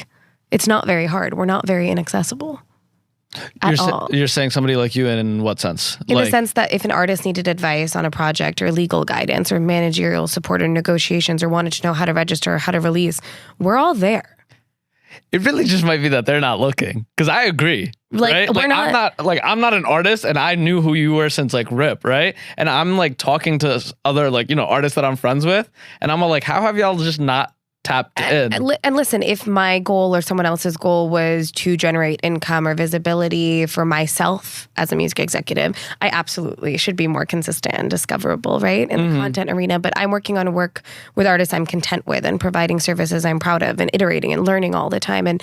It's not very hard. We're not very inaccessible at all.
You're saying somebody like you in what sense?
In the sense that if an artist needed advice on a project or legal guidance or managerial support or negotiations or wanted to know how to register or how to release, we're all there.
It really just might be that they're not looking. Because I agree.
Like,
right?
we're not.
I'm not an artist, and I knew who you were since like RIP, right? And I'm like talking to other like, artists that I'm friends with, and I'm like, how have y'all just not tapped in?
And listen, if my goal or someone else's goal was to generate income or visibility for myself as a music executive, I absolutely should be more consistent and discoverable, right? In the content arena. But I'm working on work with artists I'm content with and providing services I'm proud of and iterating and learning all the time. And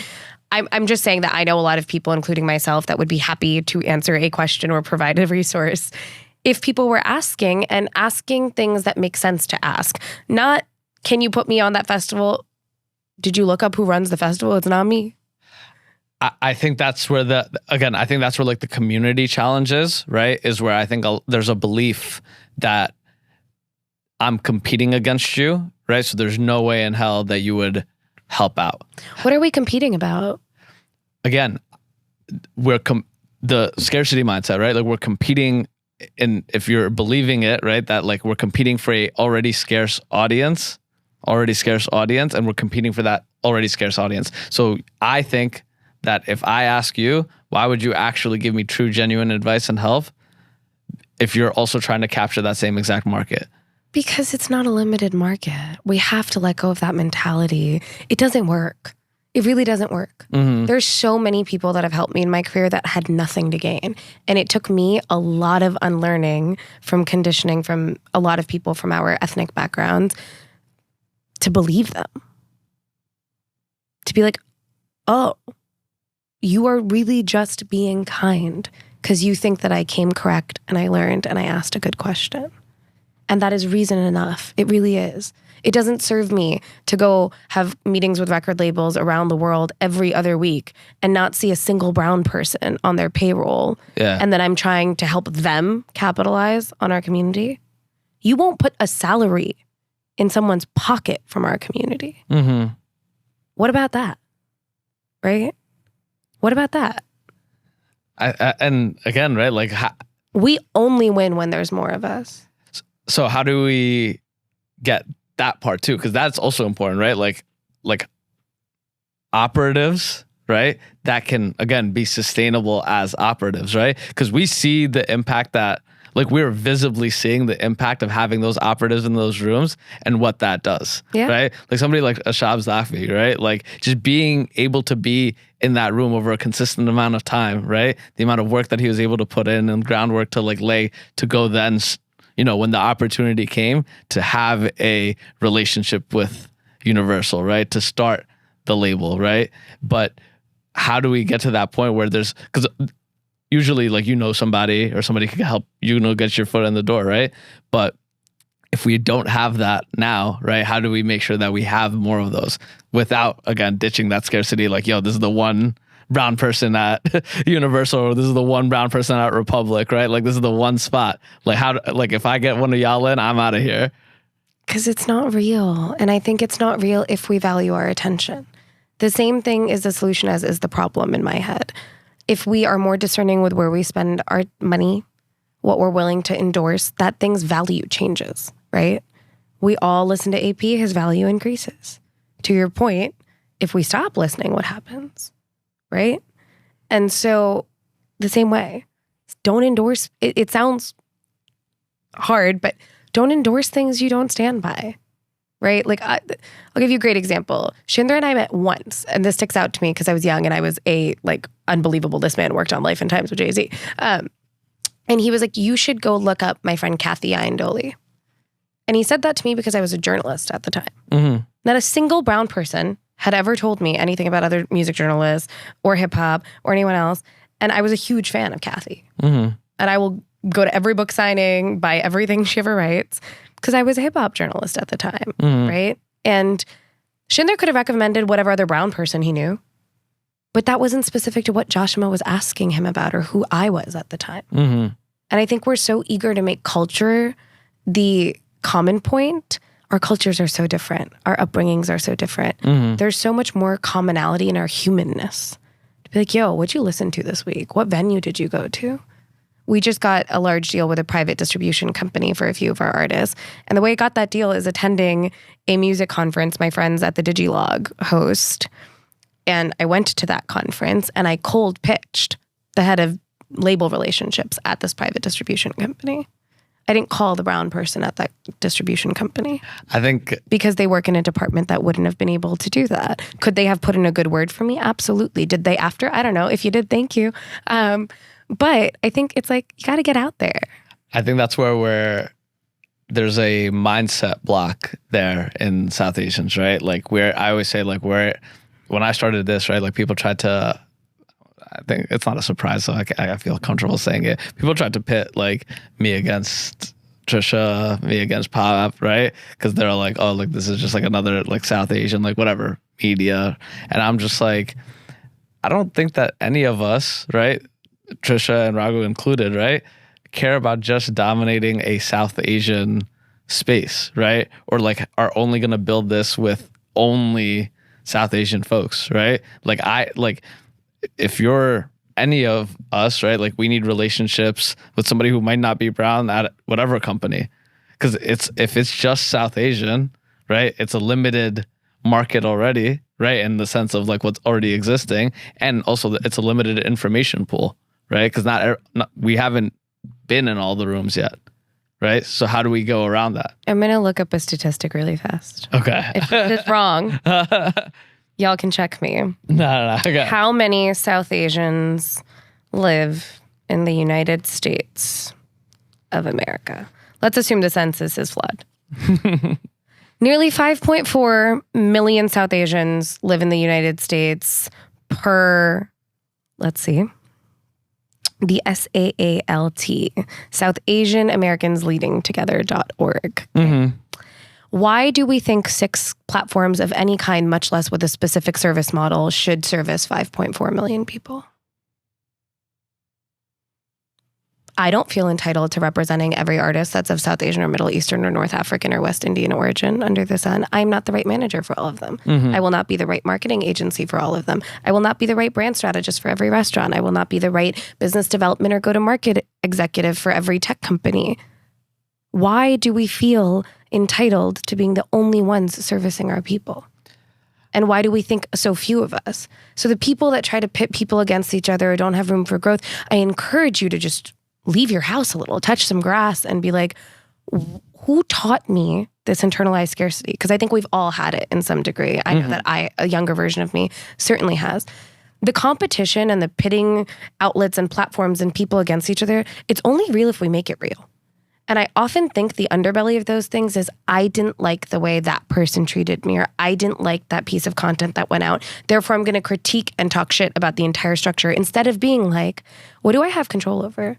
I'm just saying that I know a lot of people, including myself, that would be happy to answer a question or provide a resource if people were asking things that make sense to ask. Not, can you put me on that festival? Did you look up who runs the festival? It's not me.
I think that's where I think that's where like the community challenge is, right? Is where I think there's a belief that I'm competing against you, right? So there's no way in hell that you would help out.
What are we competing about?
Again, the scarcity mindset, right? Like we're competing, and if you're believing it, right, that like we're competing for a already scarce audience, and we're competing for that already scarce audience. So I think that if I ask you, why would you actually give me true, genuine advice and help if you're also trying to capture that same exact market?
Because it's not a limited market. We have to let go of that mentality. It doesn't work. It really doesn't work. There's so many people that have helped me in my career that had nothing to gain. And it took me a lot of unlearning from conditioning from a lot of people from our ethnic backgrounds to believe them. To be like, oh, you are really just being kind because you think that I came correct and I learned and I asked a good question. And that is reason enough. It really is. It doesn't serve me to go have meetings with record labels around the world every other week and not see a single brown person on their payroll.
Yeah.
And then I'm trying to help them capitalize on our community. You won't put a salary in someone's pocket from our community. What about that? Right? What about that?
And again, right? Like
we only win when there's more of us.
So how do we get that part too? Because that's also important, right? Like operatives, right? That can, again, be sustainable as operatives, right? Because we see the impact that, like, we're visibly seeing the impact of having those operatives in those rooms and what that does, right? Like somebody like Ashab Zafi, right? Like just being able to be in that room over a consistent amount of time, right? The amount of work that he was able to put in and groundwork to like lay to go then, when the opportunity came to have a relationship with Universal, right? To start the label, right? But how do we get to that point where because usually like somebody or somebody can help get your foot in the door, right? But if we don't have that now, right, how do we make sure that we have more of those without, again, ditching that scarcity? Like, this is the one brown person at Universal, or this is the one brown person at Republic, right? Like this is the one spot. Like if I get one of y'all in, I'm out of here.
Because it's not real. And I think it's not real if we value our attention. The same thing is the solution as is the problem in my head. If we are more discerning with where we spend our money, what we're willing to endorse, that thing's value changes, right? We all listen to AP, his value increases. To your point, if we stop listening, what happens, right? And so the same way, don't endorse, it sounds hard, but don't endorse things you don't stand by, right? Like, I'll give you a great example. Shindra and I met once, and this sticks out to me because I was young and I was unbelievable. This man worked on Life and Times with Jay-Z. And he was like, you should go look up my friend Kathy Iandoli. And he said that to me because I was a journalist at the time. Mm-hmm. Not a single brown person had ever told me anything about other music journalists or hip hop or anyone else. And I was a huge fan of Kathy. Mm-hmm. And I will go to every book signing, buy everything she ever writes, because I was a hip hop journalist at the time, right? And Shindra could have recommended whatever other brown person he knew, but that wasn't specific to what Jashima was asking him about or who I was at the time. Mm-hmm. And I think we're so eager to make culture the common point. Our cultures are so different. Our upbringings are so different. Mm-hmm. There's so much more commonality in our humanness. To be like, yo, what'd you listen to this week? What venue did you go to? We just got a large deal with a private distribution company for a few of our artists. And the way I got that deal is attending a music conference my friends at the Digilog host. And I went to that conference and I cold pitched the head of label relationships at this private distribution company. I didn't call the brown person at that distribution company.
I think
because they work in a department that wouldn't have been able to do that. Could they have put in a good word for me? Absolutely. Did they after? I don't know. If you did, thank you. But I think it's like, you got to get out there.
I think that's where there's a mindset block there in South Asians, right? Like I always say like when I started this, right? Like people tried to, I think it's not a surprise, so I feel comfortable saying it. People tried to pit like me against Trisha, me against Pop, right? Because they're like, oh, like this is just like another like South Asian, like whatever media. And I'm just like, I don't think that any of us, right? Trisha and Raghu included, right? Care about just dominating a South Asian space, right? Or like are only going to build this with only South Asian folks, right? Like if you're any of us, right? Like we need relationships with somebody who might not be brown at whatever company. Because if it's just South Asian, right? It's a limited market already, right? In the sense of like what's already existing. And also it's a limited information pool, right? Because we haven't been in all the rooms yet, right? So how do we go around that?
I'm going to look up a statistic really fast.
Okay.
If it's wrong, y'all can check me.
No. Okay.
How many South Asians live in the United States of America? Let's assume the census is flawed. Nearly 5.4 million South Asians live in the United States per, let's see, the SAALT, South Asian Americans Leading Together.org. Mm-hmm. Why do we think 6 platforms of any kind, much less with a specific service model, should service 5.4 million people? I don't feel entitled to representing every artist that's of South Asian or Middle Eastern or North African or West Indian origin under the sun. I'm not the right manager for all of them. Mm-hmm. I will not be the right marketing agency for all of them. I will not be the right brand strategist for every restaurant. I will not be the right business development or go-to-market executive for every tech company. Why do we feel entitled to being the only ones servicing our people? And why do we think so few of us? So the people that try to pit people against each other or don't have room for growth, I encourage you to just leave your house a little, touch some grass and be like, who taught me this internalized scarcity? Because I think we've all had it in some degree. I know that a younger version of me certainly has. The competition and the pitting outlets and platforms and people against each other, it's only real if we make it real. And I often think the underbelly of those things is I didn't like the way that person treated me, or I didn't like that piece of content that went out. Therefore, I'm going to critique and talk shit about the entire structure instead of being like, what do I have control over?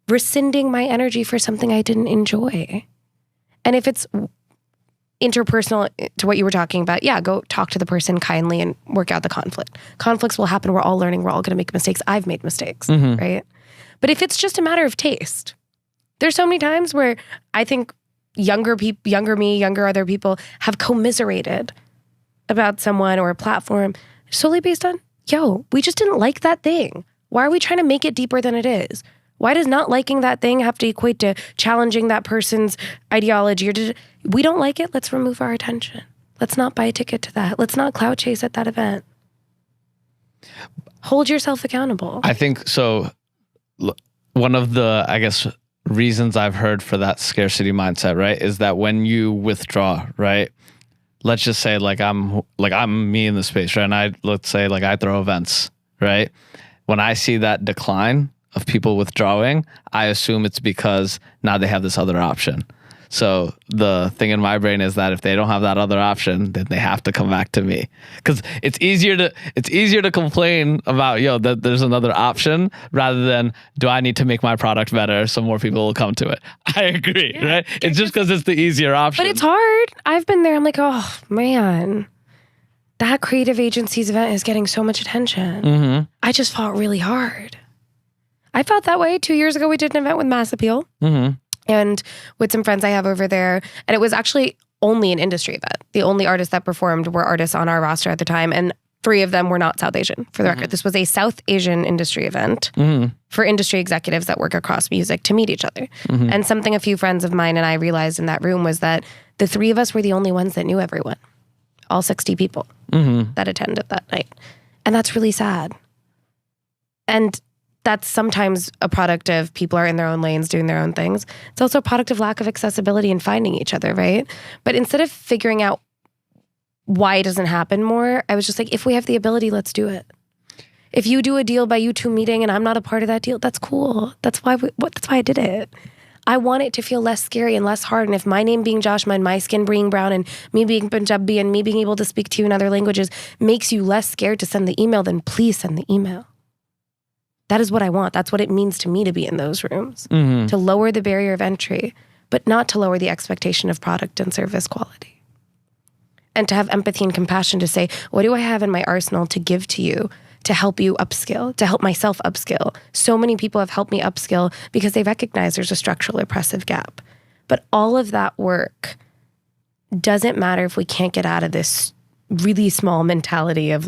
Rescinding my energy for something I didn't enjoy. And if it's interpersonal, to what you were talking about, yeah, go talk to the person kindly and work out the conflict. Conflicts will happen. We're all learning. We're all going to make mistakes. I've made mistakes, right? But if it's just a matter of taste, there's so many times where I think younger me, younger other people have commiserated about someone or a platform solely based on, we just didn't like that thing. Why are we trying to make it deeper than it is? Why does not liking that thing have to equate to challenging that person's ideology? We don't like it. Let's remove our attention. Let's not buy a ticket to that. Let's not clout chase at that event. Hold yourself accountable.
I think so. One of the, I guess, reasons I've heard for that scarcity mindset, right, is that when you withdraw, right, let's just say I'm me in the space, right, and let's say I throw events, right, when I see that decline of people withdrawing, I assume it's because now they have this other option. So the thing in my brain is that if they don't have that other option, then they have to come back to me, because it's easier to complain about that there's another option rather than do I need to make my product better so more people will come to it. I agree, right? It's just because it's the easier option.
But it's hard. I've been there. I'm like, oh man, that creative agency's event is getting so much attention. I just fought really hard. I felt that way 2 years ago. We did an event with Mass Appeal and with some friends I have over there. And it was actually only an industry event. The only artists that performed were artists on our roster at the time. And 3 of them were not South Asian, for the record. This was a South Asian industry event for industry executives that work across music to meet each other. And something a few friends of mine and I realized in that room was that the 3 of us were the only ones that knew everyone. All 60 people that attended that night. And that's really sad. And that's sometimes a product of people are in their own lanes doing their own things. It's also a product of lack of accessibility and finding each other, right? But instead of figuring out why it doesn't happen more, I was just like, if we have the ability, let's do it. If you do a deal by you 2 meeting and I'm not a part of that deal, that's cool. That's why I did it. I want it to feel less scary and less hard. And if my name being Jashima and my skin being brown and me being Punjabi and me being able to speak to you in other languages makes you less scared to send the email, then please send the email. That is what I want. That's what it means to me to be in those rooms, to lower the barrier of entry, but not to lower the expectation of product and service quality. And to have empathy and compassion to say, what do I have in my arsenal to give to you to help you upskill, to help myself upskill? So many people have helped me upskill because they recognize there's a structural oppressive gap. But all of that work doesn't matter if we can't get out of this really small mentality of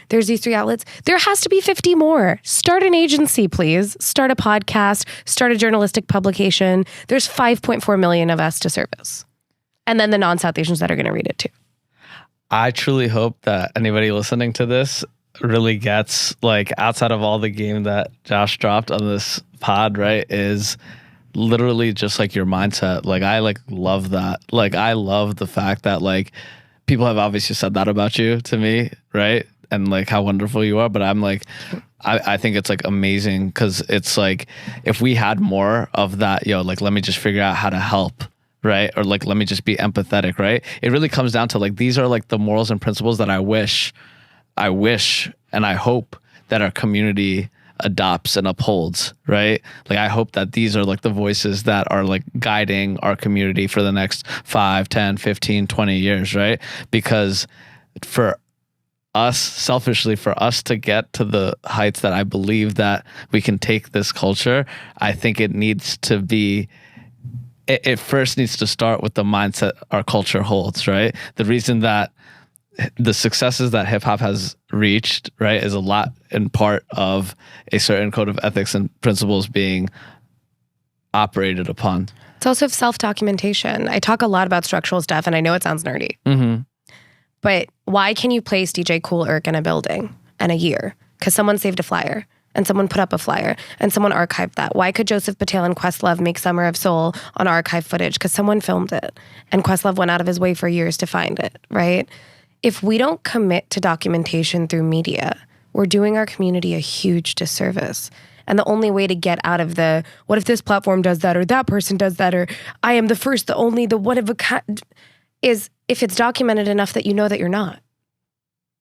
there's these 3 outlets. There has to be 50 more. Start an agency, please. Start a podcast. Start a journalistic publication. There's 5.4 million of us to service. And then the non-South Asians that are going to read it too.
I truly hope that anybody listening to this really gets, outside of all the game that Josh dropped on this pod, right, is literally just your mindset. I love that. I love the fact that people have obviously said that about you to me, right? And how wonderful you are. But I'm I think it's amazing because it's if we had more of that, let me just figure out how to help, right? Or let me just be empathetic, right? It really comes down to these are the morals and principles that I wish and I hope that our community adopts and upholds, right? I hope that these are the voices that are guiding our community for the next 5, 10, 15, 20 years, right? Because for us, selfishly, for us to get to the heights that I believe that we can take this culture, I think it needs to be, it first needs to start with the mindset our culture holds, right? The reason that the successes that hip hop has reached, right, is a lot in part of a certain code of ethics and principles being operated upon.
It's also self-documentation. I talk a lot about structural stuff, and I know it sounds nerdy. But why can you place DJ Kool Herc in a building in a year? Because someone saved a flyer, and someone put up a flyer, and someone archived that. Why could Joseph Patel and Questlove make Summer of Soul on archive footage? Because someone filmed it, and Questlove went out of his way for years to find it, right? If we don't commit to documentation through media, we're doing our community a huge disservice. And the only way to get out of what if this platform does that or that person does that or I am the first, the only, the one of a kind, is if it's documented enough that you know that you're not,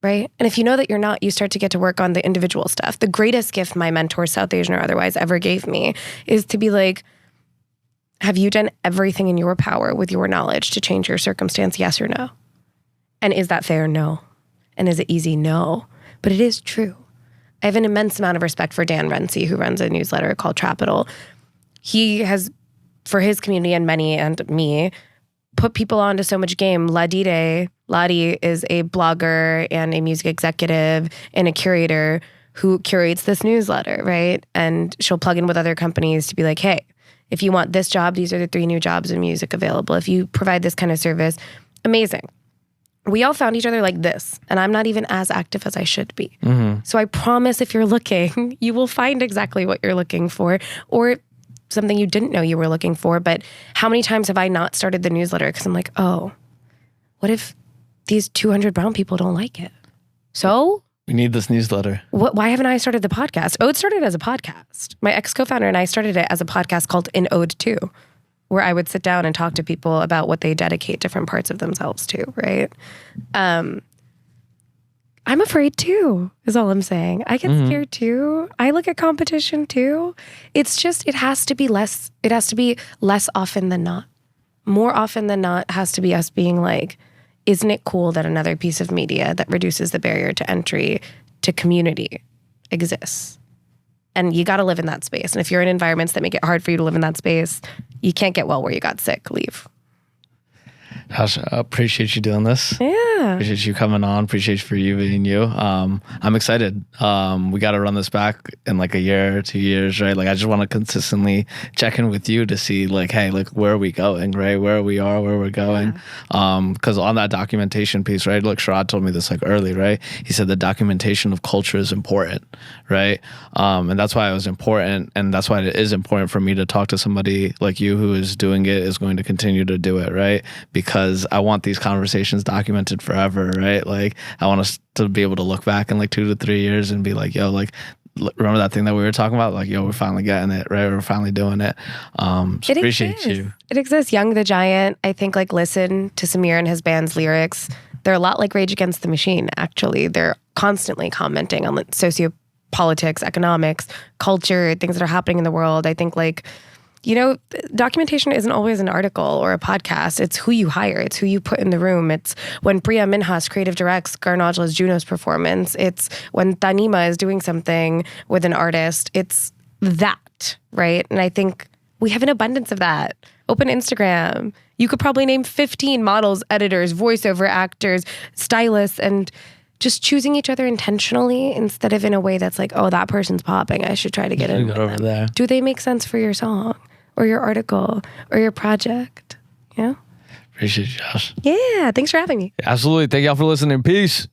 right? And if you know that you're not, you start to get to work on the individual stuff. The greatest gift my mentor, South Asian or otherwise, ever gave me is to be Have you done everything in your power with your knowledge to change your circumstance? Yes or no? And is that fair? No. And is it easy? No. But it is true. I have an immense amount of respect for Dan Renzi, who runs a newsletter called Trapital. He has, for his community and many and me, put people onto so much game. Ladi is a blogger and a music executive and a curator who curates this newsletter, right? And she'll plug in with other companies to be like, hey, if you want this job, these are the 3 new jobs in music available. If you provide this kind of service, amazing. We all found each other like this, and I'm not even as active as I should be. So I promise if you're looking, you will find exactly what you're looking for, or something you didn't know you were looking for. But how many times have I not started the newsletter because I'm like, oh, what if these 200 brown people don't like it? So
we need this newsletter.
Why haven't I started the podcast? Ode started as a podcast. My ex-co-founder and I started it as a podcast called In Ode To, where I would sit down and talk to people about what they dedicate different parts of themselves to, right? I'm afraid too, is all I'm saying. I get scared too. I look at competition too. It's just, it has to be less often than not. More often than not has to be us being like, isn't it cool that another piece of media that reduces the barrier to entry to community exists? And you got to live in that space. And if you're in environments that make it hard for you to live in that space, you can't get well where you got sick. Leave.
Josh, I appreciate you doing this.
Yeah.
Appreciate you coming on. Appreciate for you being you. I'm excited. We got to run this back in like a year or 2 years, right? Like I just want to consistently check in with you to see like, hey, like where are we going, right? Where we're going. Because on that documentation piece, right? Look, Sharad told me this like early, right? He said the documentation of culture is important, right? And that's why it was important. And that's why it is important for me to talk to somebody like you who is doing it, is going to continue to do it, right? Because I want these conversations documented forever, right? Like I want us to be able to look back in like 2 to 3 years and be like, yo, like remember that thing that we were talking about? Like, yo, we're finally getting it, right? We're finally doing it. So
it
appreciate
exists.
you.
It exists. Young the Giant, I think, like listen to Samir and his band's lyrics. They're a lot like Rage Against the Machine, actually. They're constantly commenting on like, sociopolitics, economics, culture, things that are happening in the world. I think like, you know, documentation isn't always an article or a podcast. It's who you hire. It's who you put in the room. It's when Priya Minhas creative directs Garnajla's Juno's performance. It's when Tanima is doing something with an artist. It's that, right? And I think we have an abundance of that. Open Instagram. You could probably name 15 models, editors, voiceover actors, stylists, and just choosing each other intentionally instead of in a way that's like, oh, that person's popping, I should try to get in with
over
them.
there.
Do they make sense for your song or your article or your project? Yeah.
Appreciate you, Josh.
Yeah. Thanks for having me.
Absolutely. Thank y'all for listening. Peace.